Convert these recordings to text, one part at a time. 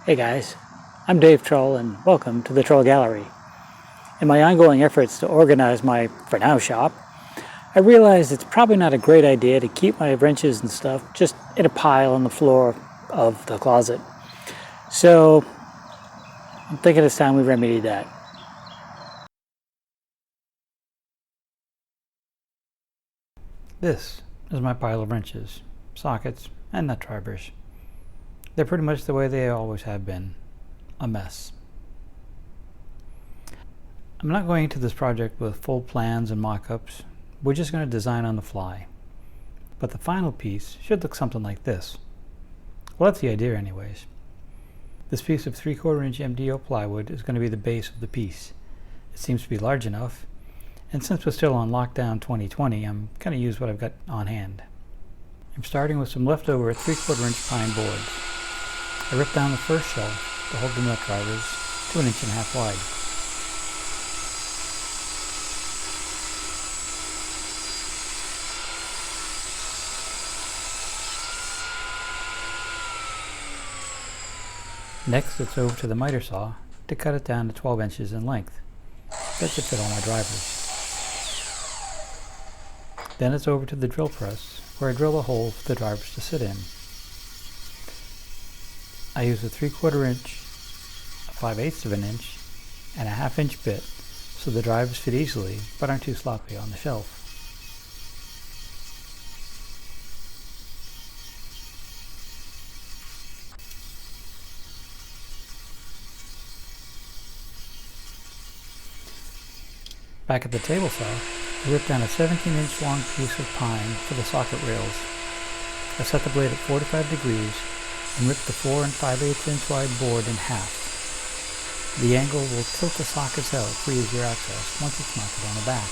Hey guys, I'm Dave Troll and welcome to the Troll Gallery. In my ongoing efforts to organize my, for now, shop, I realized it's probably not a great idea to keep my wrenches and stuff just in a pile on the floor of the closet. So I'm thinking it's time we remedy that. This is my pile of wrenches, sockets, and nut drivers. They're pretty much the way they always have been, a mess. I'm not going into this project with full plans and mock-ups. We're just going to design on the fly. But the final piece should look something like this. Well, that's the idea anyways. This piece of 3/4 inch MDO plywood is going to be the base of the piece. It seems to be large enough, and since we're still on lockdown 2020, I'm going to use what I've got on hand. I'm starting with some leftover 3/4 inch pine boards. I ripped down the first shelf to hold the nut drivers to 1.5 inches wide. Next, it's over to the miter saw to cut it down to 12 inches in length. That should fit all my drivers. Then it's over to the drill press, where I drill a hole for the drivers to sit in. I use a 3/4 inch, a 5/8 of an inch, and a 1/2 inch bit so the drivers fit easily but aren't too sloppy on the shelf. Back at the table saw, I ripped down a 17 inch long piece of pine for the socket rails. I set the blade at 45 degrees and ripped the 4 5/8 inch wide board in half. The angle will tilt the sockets out for easier access once it's mounted on the back.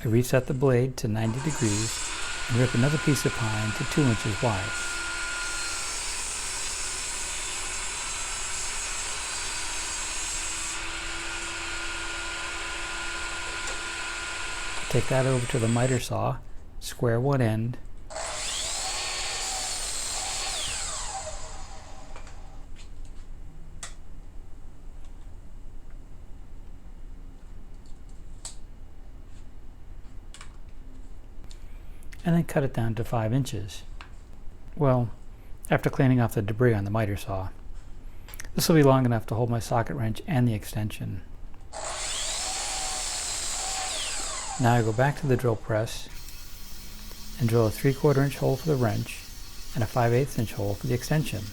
I reset the blade to 90 degrees and rip another piece of pine to 2 inches wide. Take that over to the miter saw, square one end, and then cut it down to 5 inches. Well, after cleaning off the debris on the miter saw. This will be long enough to hold my socket wrench and the extension. Now I go back to the drill press and drill a 3/4 inch hole for the wrench and a 5/8 inch hole for the extension.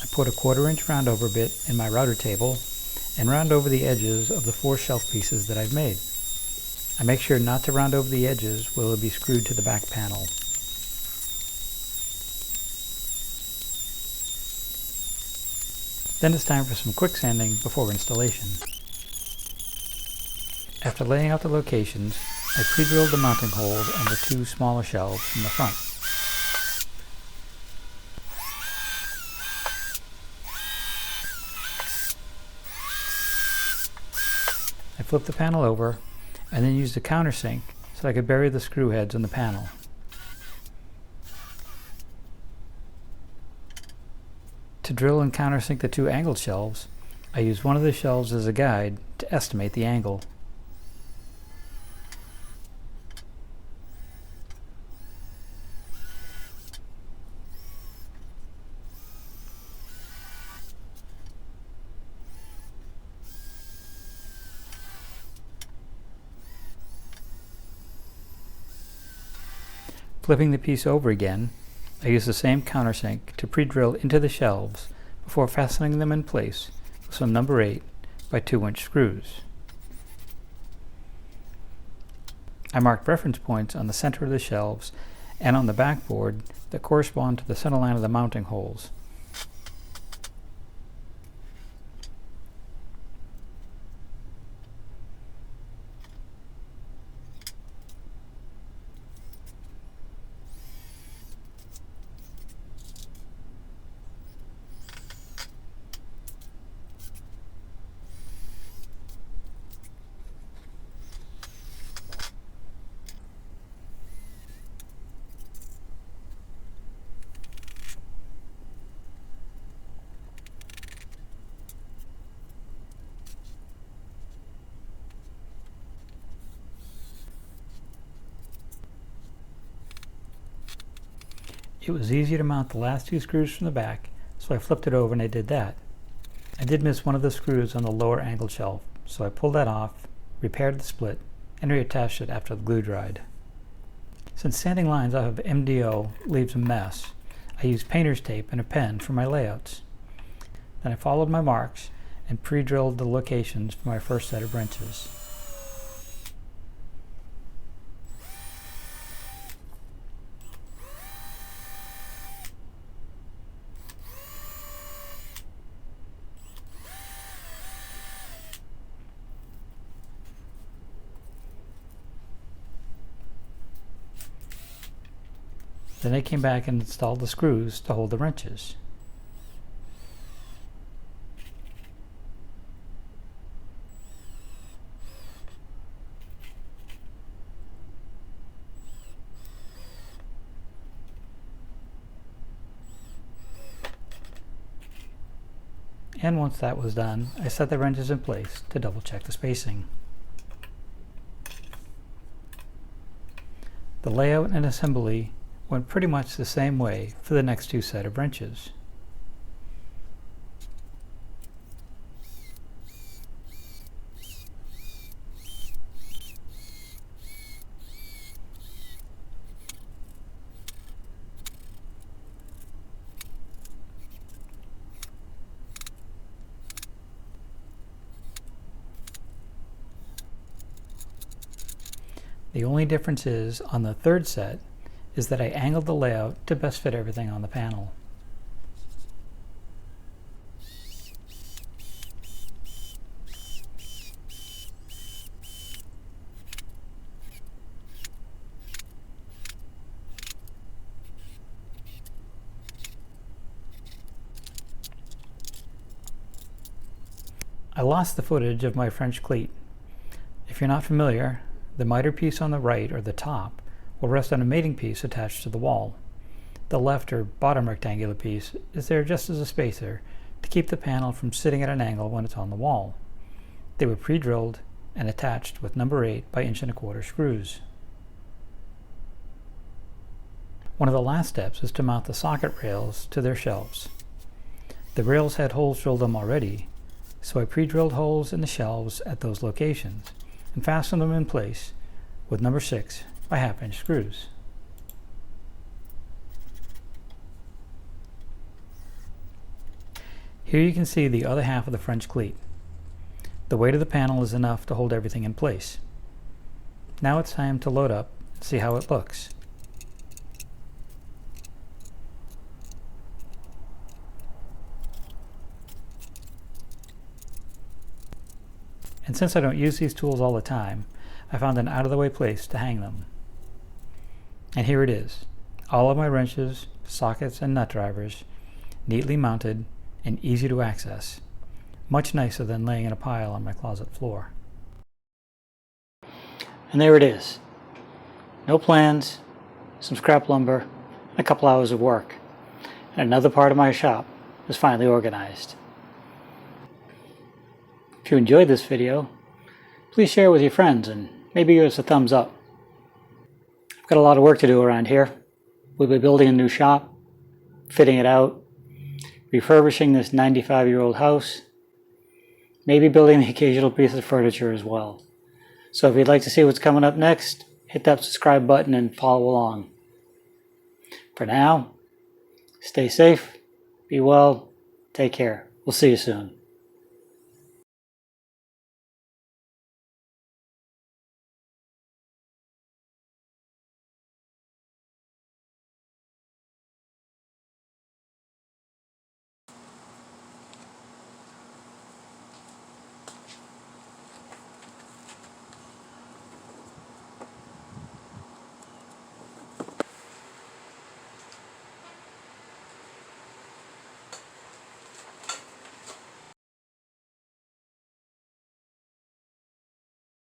I put a 1/4 inch roundover bit in my router table and round over the edges of the 4 shelf pieces that I've made. I make sure not to round over the edges where it will be screwed to the back panel. Then it's time for some quick sanding before installation. After laying out the locations, I pre-drilled the mounting holes on the 2 smaller shelves in the front. I flipped the panel over and then used a countersink so I could bury the screw heads in the panel. To drill and countersink the 2 angled shelves, I used one of the shelves as a guide to estimate the angle. Flipping the piece over again, I use the same countersink to pre-drill into the shelves before fastening them in place with some number 8 by 2 inch screws. I marked reference points on the center of the shelves and on the backboard that correspond to the center line of the mounting holes. It was easy to mount the last 2 screws from the back, so I flipped it over and I did that. I did miss one of the screws on the lower angled shelf, so I pulled that off, repaired the split, and reattached it after the glue dried. Since sanding lines off of MDO leaves a mess, I used painter's tape and a pen for my layouts. Then I followed my marks and pre-drilled the locations for my first set of wrenches. Then I came back and installed the screws to hold the wrenches. And once that was done, I set the wrenches in place to double check the spacing. The layout and assembly went pretty much the same way for the next 2 sets of wrenches. The only difference is, on the 3rd set, is that I angled the layout to best fit everything on the panel. I lost the footage of my French cleat. If you're not familiar, the miter piece on the right, or the top, will rest on a mating piece attached to the wall. The left or bottom rectangular piece is there just as a spacer to keep the panel from sitting at an angle when it's on the wall. They were pre-drilled and attached with number 8 by 1¼ inch screws. One of the last steps is to mount the socket rails to their shelves. The rails had holes drilled them already, so I pre-drilled holes in the shelves at those locations and fastened them in place with number 6 by 1/2 inch screws. Here you can see the other half of the French cleat. The weight of the panel is enough to hold everything in place. Now it's time to load up and see how it looks. And since I don't use these tools all the time, I found an out-of-the-way place to hang them. And here it is, all of my wrenches, sockets, and nut drivers, neatly mounted and easy to access. Much nicer than laying in a pile on my closet floor. And there it is. No plans, some scrap lumber, and a couple hours of work. And another part of my shop is finally organized. If you enjoyed this video, please share it with your friends and maybe give us a thumbs up. I've got a lot of work to do around here. We'll be building a new shop, fitting it out, refurbishing this 95-year-old house, maybe building the occasional piece of furniture as well. So if you'd like to see what's coming up next, hit that subscribe button and follow along. For now, stay safe, be well, take care. We'll see you soon.